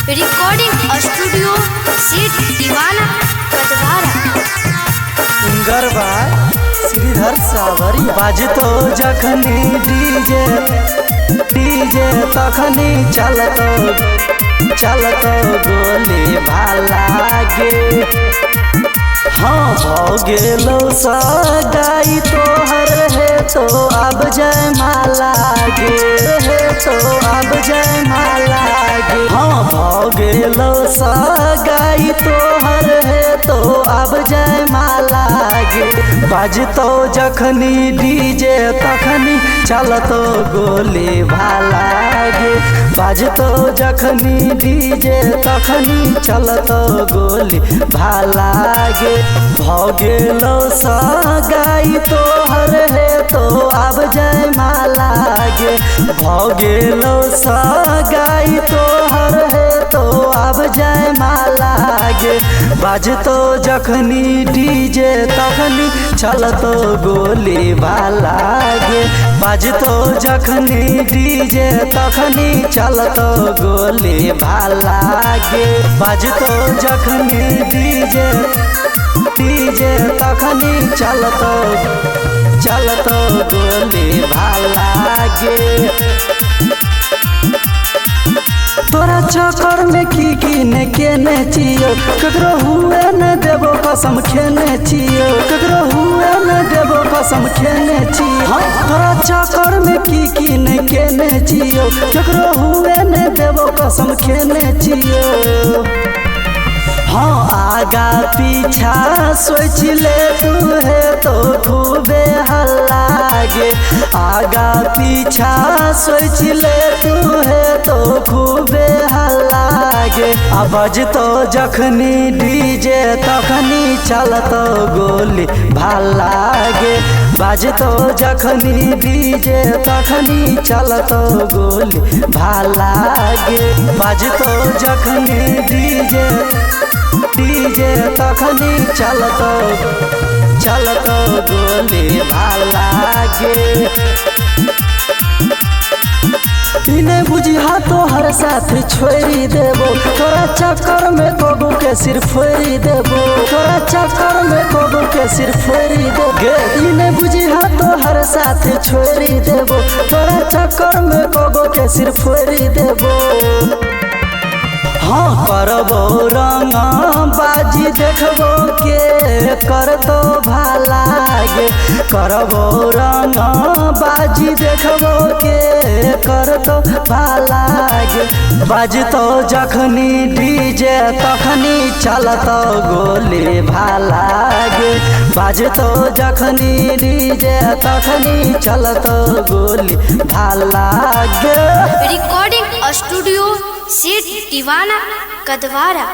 Recording studio seat दीवाना कदवारा। गरबा श्रीधर सावरी बाजतो जखनी DJ तखनी चलतो गोली भाला गे। हाँ भौ गेलो सगाई तोहर है तो अब जय माला गे, है तो अब जय माला गे। हाँ भौ गेलो सगाई तोहर है तो अब जय माला गे। बाजतो जखनी डीजे तखनी चलतो गोली भाला गे। बाजतो जखनी डीजे तखनी चलतो गोली भाला गे। भौ गेलो सगाई तोहर है तो अब जय माला गे। भौ गेलो सगाई तोहर है तो अब जय माला गे। बाजतो जखनी डीजे तखनी चलतो गोली भाला गे। बाजतो जखनी डीजे तखनी चलतो गोली भाला गे। बाजतो जखनी डीजे तखनी चलतो गोली भाला गे। तोरा चक्कर में की ने केने चियो, ककरो हुए न देबो कसम खेने चियो, ककरो हुए न देबो कसम खेने चियो। हाँ तोरा चक्कर में की ने केने चियो, ककरो हुए न देबो कसम खेने चियो। हाँ आगा पीछा सोच ले तू है तो खूबे हल्ला गे। आगा पीछा सोच ले तू है तो खूबे हल्ला गे। बजतो जखनी डीजे तखनी चलतो गोली भाला गे। बजतो जखनी डीजे तखनी चलतो गोली भाला गे। बजतो जखनी डीजे तखनी चलतो गोली भाला गे। इन्हें बुझिया तो हर साथ छोड़ी देबो, तोरा चक्कर में कोगो के सिर फोड़ी देबो, तोरा चक्कर में कोगो के सिर फोड़ी देबो। इन्हें बुझिया तो हर साथ छोड़ी देबो, तोरा चक्कर में कोगो के सिर फोड़ी देबो। हाँ करबो रंग बाजी देखबो के करतो भाला गे। करबो रंग बाजी देखबो के करतो भाला गे। बाजतो जखनी डीजे तखनी चलतो गोली भाला गे। बाजतो जखनी डीजे तखनी चलतो गोली भाला गे। रिकॉर्डिंग स्टूडियो सीट दीवाना कदवारा।